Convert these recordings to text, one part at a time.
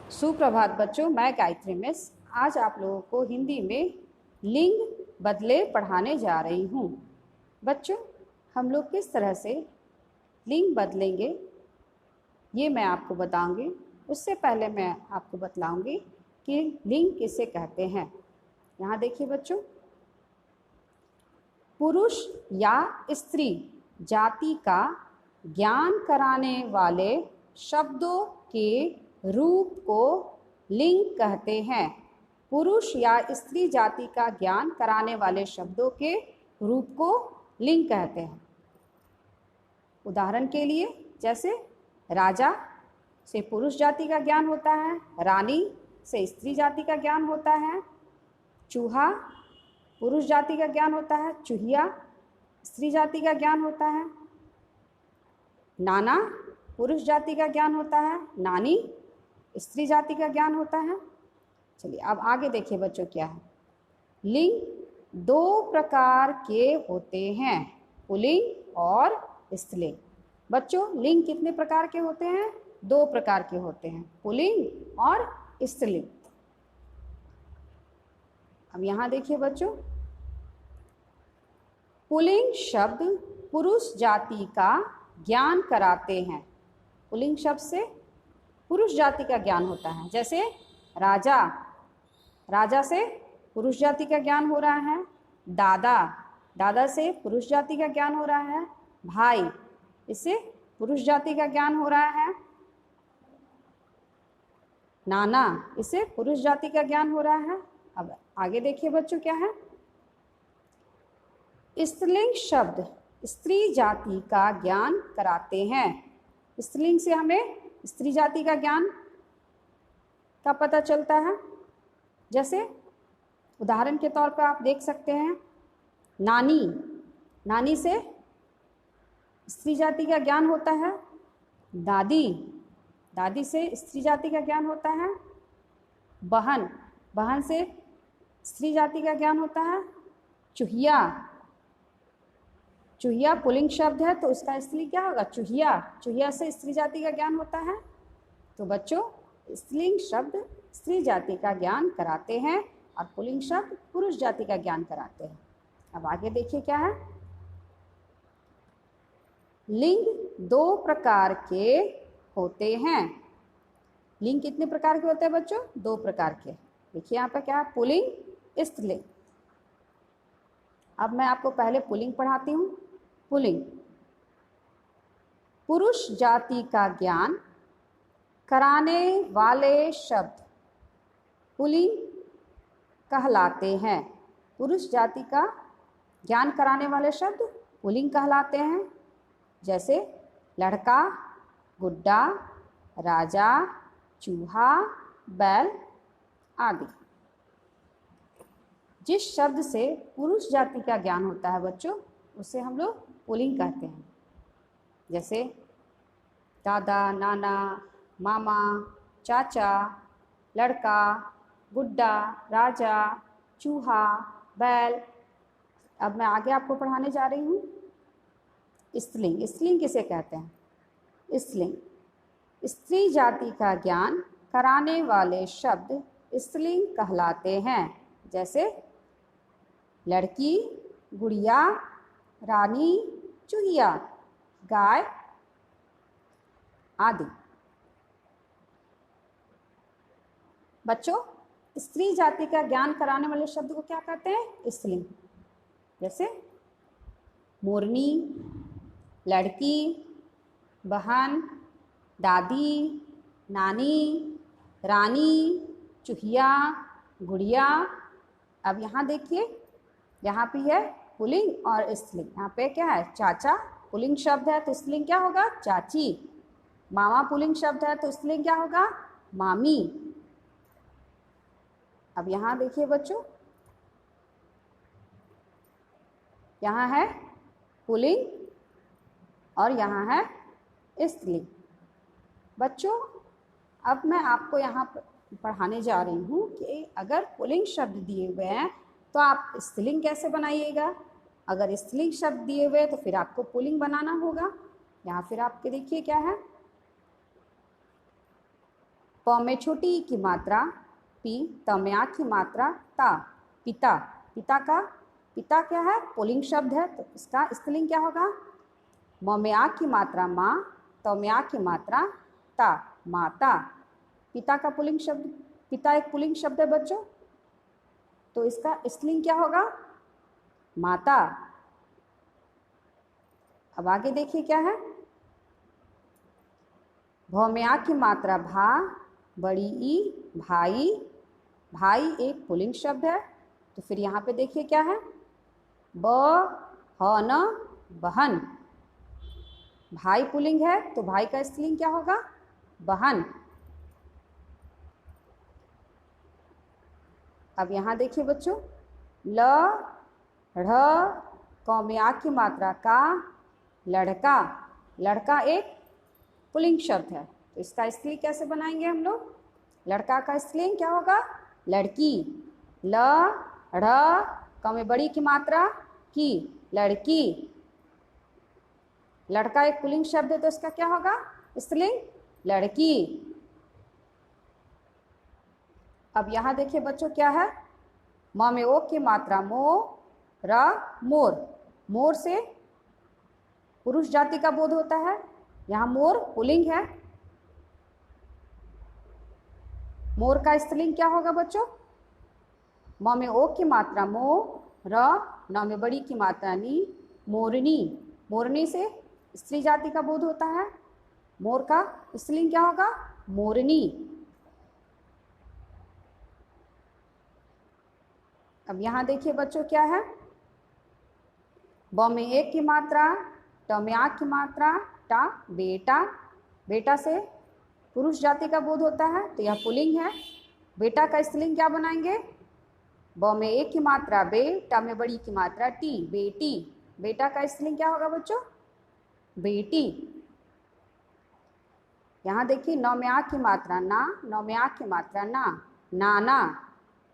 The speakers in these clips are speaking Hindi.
सुप्रभात बच्चों, मैं गायत्री मिस आज आप लोगों को हिंदी में लिंग बदले पढ़ाने जा रही हूँ। बच्चों, हम लोग किस तरह से लिंग बदलेंगे ये मैं आपको बताऊंगी। उससे पहले मैं आपको बतलाऊंगी कि लिंग किसे कहते हैं। यहाँ देखिए बच्चों, पुरुष या स्त्री जाति का ज्ञान कराने वाले शब्दों के रूप को लिंग कहते हैं। पुरुष या स्त्री जाति का ज्ञान कराने वाले शब्दों के रूप को लिंग कहते हैं। उदाहरण के लिए, जैसे राजा से पुरुष जाति का ज्ञान होता है, रानी से स्त्री जाति का ज्ञान होता है, चूहा पुरुष जाति का ज्ञान होता है, चूहिया स्त्री जाति का ज्ञान होता है, नाना पुरुष जाति का ज्ञान होता है, नानी स्त्री जाति का ज्ञान होता है। चलिए अब आगे देखिए बच्चों, क्या है। लिंग दो प्रकार के होते हैं, पुल्लिंग और स्त्रीलिंग। बच्चों, लिंग कितने प्रकार के होते हैं? दो प्रकार के होते हैं, पुल्लिंग और स्त्रीलिंग। अब यहाँ देखिए बच्चों, पुल्लिंग शब्द पुरुष जाति का ज्ञान कराते हैं। पुल्लिंग शब्द से पुरुष जाति का ज्ञान होता है। जैसे राजा, राजा से पुरुष जाति का ज्ञान हो रहा है। दादा, दादा से पुरुष जाति का ज्ञान हो रहा है। भाई, इससे पुरुष जाति का ज्ञान हो रहा है। नाना, इससे पुरुष जाति का ज्ञान हो रहा है। अब आगे देखिए बच्चों, क्या है। स्त्रीलिंग शब्द स्त्री जाति का ज्ञान कराते हैं। स्त्रीलिंग से हमें स्त्री जाति का ज्ञान का पता चलता है। जैसे उदाहरण के तौर पर आप देख सकते हैं, नानी, नानी से स्त्री जाति का ज्ञान होता है। दादी, दादी से स्त्री जाति का ज्ञान होता है। बहन, बहन से स्त्री जाति का ज्ञान होता है। चूहिया, चूहिया पुल्लिंग शब्द है तो उसका स्त्रीलिंग क्या होगा? चूहिया, चूहिया से स्त्री जाति का ज्ञान होता है। तो बच्चों, स्त्रीलिंग शब्द स्त्री जाति का ज्ञान कराते हैं और पुल्लिंग शब्द पुरुष जाति का ज्ञान कराते हैं। अब आगे देखिए, क्या है। लिंग दो प्रकार के होते हैं। लिंग कितने प्रकार के होते हैं बच्चों? दो प्रकार के। देखिए यहाँ पर क्या है, पुल्लिंग स्त्रीलिंग। अब मैं आपको पहले पुल्लिंग पढ़ाती हूँ। पुल्लिंग, पुरुष जाति का ज्ञान कराने वाले शब्द पुल्लिंग कहलाते हैं। पुरुष जाति का ज्ञान कराने वाले शब्द पुल्लिंग कहलाते हैं। जैसे लड़का, गुड्डा, राजा, चूहा, बैल आदि। जिस शब्द से पुरुष जाति का ज्ञान होता है बच्चों, उसे हम लोग पुल्लिंग कहते हैं। जैसे दादा, नाना, मामा, चाचा, लड़का, गुड्डा, राजा, चूहा, बैल। अब मैं आगे आपको पढ़ाने जा रही हूँ स्त्रीलिंग। स्त्रीलिंग किसे कहते हैं? स्त्रीलिंग स्त्री जाति का ज्ञान कराने वाले शब्द स्त्रीलिंग कहलाते हैं। जैसे लड़की, गुड़िया, रानी, चूहिया, गाय आदि। बच्चों, स्त्री जाति का ज्ञान कराने वाले शब्द को क्या कहते हैं? स्त्रीलिंग। जैसे मोरनी, लड़की, बहन, दादी, नानी, रानी, चूहिया, गुड़िया। अब यहाँ देखिए, यहाँ पे है पुल्लिंग और स्त्रीलिंग। यहाँ पे क्या है? चाचा पुल्लिंग शब्द है तो स्त्रीलिंग क्या होगा? चाची। मामा पुल्लिंग शब्द है तो स्त्रीलिंग क्या होगा? मामी। अब यहाँ देखिए बच्चों, यहाँ है पुल्लिंग और यहाँ है स्त्रीलिंग। बच्चों, अब मैं आपको यहाँ पढ़ाने जा रही हूँ कि अगर पुल्लिंग शब्द दिए हुए हैं तो आप स्त्रीलिंग कैसे बनाइएगा। अगर स्त्रीलिंग शब्द दिए हुए तो फिर आपको पुल्लिंग बनाना होगा। यहाँ फिर आपके देखिए क्या है, प में छोटी ई की मात्रा पी, त में आ की मात्रा ता, पिता। पिता क्या है? पुल्लिंग शब्द है, तो इसका स्त्रीलिंग क्या होगा? म में आ की मात्रा माँ, त में आ की मात्रा ता, माता। पिता का पुल्लिंग शब्द, पिता एक पुल्लिंग शब्द है बच्चों, तो इसका स्त्रीलिंग क्या होगा? माता। अब आगे देखिए क्या है, भ में आ की मात्रा भा, बड़ी ई भाई। भाई एक पुल्लिंग शब्द है, तो फिर यहाँ पे देखिए क्या है, ब ह न बहन। भाई पुल्लिंग है, तो भाई का स्त्रीलिंग क्या होगा? बहन। अब यहाँ देखिए बच्चों, ल ढ़ क में आ की मात्रा का, लड़का। लड़का एक पुल्लिंग शब्द है, तो इसका स्त्रीलिंग कैसे बनाएंगे हम लोग? लड़का का स्त्रीलिंग क्या होगा? लड़की। ल ढ़ क में बड़ी की मात्रा की, लड़की। लड़का एक पुल्लिंग शब्द है, तो इसका क्या होगा स्त्रीलिंग? लड़की। अब यहाँ देखिए बच्चों क्या है, म में ओ की मात्रा मो, र मोर। मोर से पुरुष जाति का बोध होता है, यहाँ मोर पुल्लिंग है। मोर का स्त्रीलिंग क्या होगा बच्चों? म में ओ की मात्रा मो, र न में बड़ी की मात्रा नी, मोरनी। मोरनी से स्त्री जाति का बोध होता है, मोर का स्त्रीलिंग क्या होगा? मोरनी। अब यहाँ देखिए बच्चों क्या है, ब में एक की मात्रा, ट में आ की मात्रा टा, बेटा। बेटा से पुरुष जाति का बोध होता है, तो यह पुल्लिंग है। बेटा का स्त्रीलिंग क्या बनाएंगे? ब में एक की मात्रा बे, ट में बड़ी की मात्रा टी, बेटी। बेटा का स्त्रीलिंग क्या होगा बच्चों? बेटी। यहाँ देखिए, न में आ की मात्रा ना, न में आ की मात्रा ना, नाना।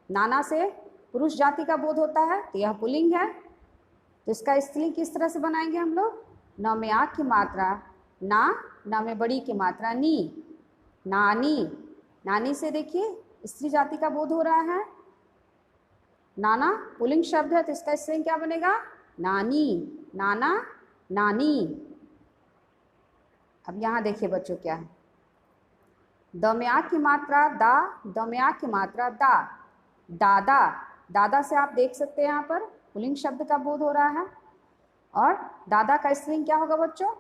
नाना से पुरुष जाति का बोध होता है, तो यह पुल्लिंग है, तो इसका स्त्रीलिंग किस तरह से बनाएंगे हम लोग? न में आ की मात्रा ना, न में बड़ी की मात्रा नी, नानी। नानी से देखिए स्त्री जाति का बोध हो रहा है, नाना पुल्लिंग शब्द है, तो इसका स्त्रीलिंग क्या बनेगा? नानी, नाना, नानी। अब यहाँ देखिए बच्चों क्या है, द में आ की मात्रा दा, द में आ की मात्रा दा, दादा। दादा से आप देख सकते हैं यहाँ पर पुल्लिंग शब्द का बोध हो रहा है, और दादा का स्त्रीलिंग क्या होगा बच्चों?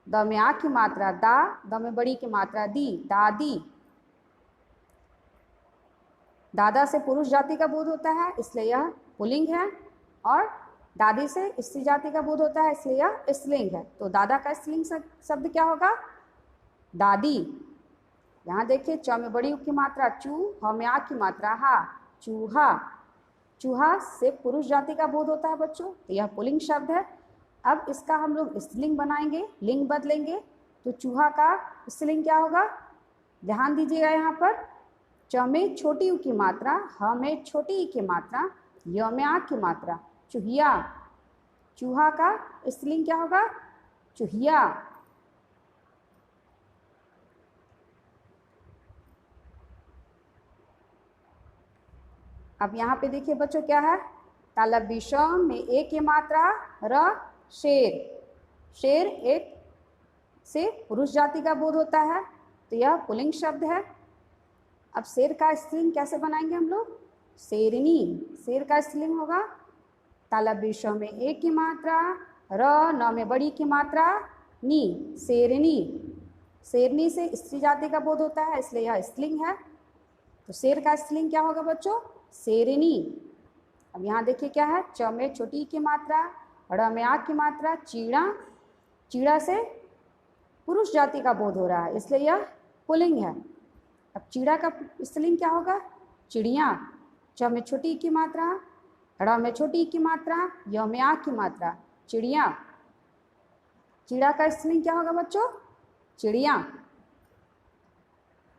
द में आ की मात्रा दा, द में बड़ी की मात्रा दी, दादी। दादा से पुरुष जाति का बोध होता है, इसलिए यह पुल्लिंग है, और दादी से स्त्री जाति का बोध होता है, इसलिए यह स्त्रीलिंग है। तो दादा का स्त्रीलिंग शब्द क्या होगा? दादी। यहाँ देखिए, च में बड़ी की मात्रा चू, ह में आ की मात्रा हा, चूहा। चूहा से पुरुष जाति का बोध होता है बच्चों, तो यह पुल्लिंग शब्द है। अब इसका हम लोग स्त्रीलिंग बनाएंगे, लिंग बदलेंगे, तो चूहा का स्त्रीलिंग क्या होगा? ध्यान दीजिएगा यहाँ पर, च में छोटी ऊ की मात्रा, ह में छोटी ई की मात्रा, य में आ की मात्रा, चूहिया। चूहा का स्त्रीलिंग क्या होगा? चूहिया। अब यहाँ पे देखिए बच्चों क्या है, तालब विषम में एक की मात्रा र, शेर। शेर एक से पुरुष जाति का बोध होता है, तो यह पुल्लिंग शब्द है। अब शेर का स्त्रीलिंग कैसे बनाएंगे हम लोग? शेरनी। शेर का स्त्रीलिंग होगा तालब विषम में एक की मात्रा र, न में बड़ी की मात्रा नी, शेरनी। शेरनी से स्त्री जाति का बोध होता है, इसलिए यह स्त्रीलिंग है, तो शेर का स्त्रीलिंग क्या होगा बच्चों? शेरनी। अब यहाँ देखिए क्या है, च में छोटी की मात्रा, ड़ में आ की मात्रा, चीड़ा। चीड़ा से पुरुष जाति का बोध हो रहा है, इसलिए यह पुल्लिंग है। अब चीड़ा का स्त्रीलिंग क्या होगा? चिड़िया। च में छोटी की मात्रा, ड़ में छोटी की मात्रा, य में आ की मात्रा, चिड़िया। चीड़ा का स्त्रीलिंग क्या होगा बच्चों? चिड़िया।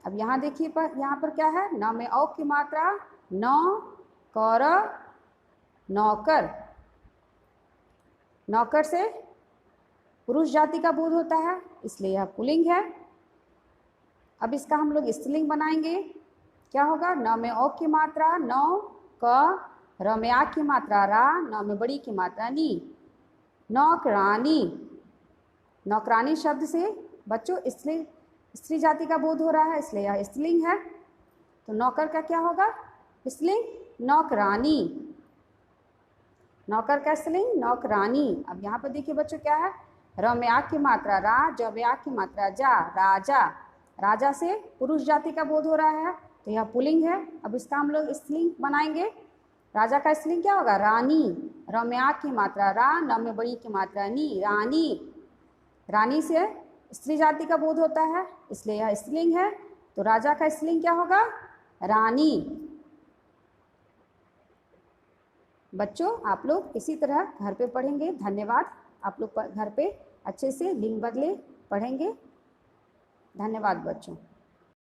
अब यहाँ देखिए यहाँ पर क्या है, न में औ की मात्रा, नौ, कर, नौकर। नौकर से पुरुष जाति का बोध होता है, इसलिए यह पुल्लिंग है। अब इसका हम लोग स्त्रीलिंग बनाएंगे। क्या होगा? न में ओ की मात्रा नौ, क, र में आ की मात्रा रा, न में बड़ी की मात्रा नी। नौकरानी। नौकरानी शब्द से बच्चों स्त्री जाति का बोध हो रहा है, इसलिए यह स्त्रीलिंग है। तो नौकर का क्या होगा? स्त्रीलिंग नौकरानी। नौकर का स्त्रीलिंग नौकरानी। अब यहाँ पर देखिए बच्चों क्या है? र में आ की मात्रा रा, ज में आ की मात्रा जा, राजा। राजा से पुरुष जाति का बोध हो रहा है, तो यह पुल्लिंग है। अब इसका हम लोग स्त्रीलिंग बनाएंगे। राजा का स्त्रीलिंग क्या होगा? रानी। र में आ की मात्रा रा, न में बड़ी की मात्रा नी, रानी। रानी से स्त्री जाति का बोध होता है, इसलिए यह स्त्रीलिंग है। तो राजा का स्त्रीलिंग क्या होगा? रानी। बच्चों आप लोग इसी तरह घर पे पढ़ेंगे। धन्यवाद। आप लोग घर पे अच्छे से लिंग बदले पढ़ेंगे। धन्यवाद बच्चों।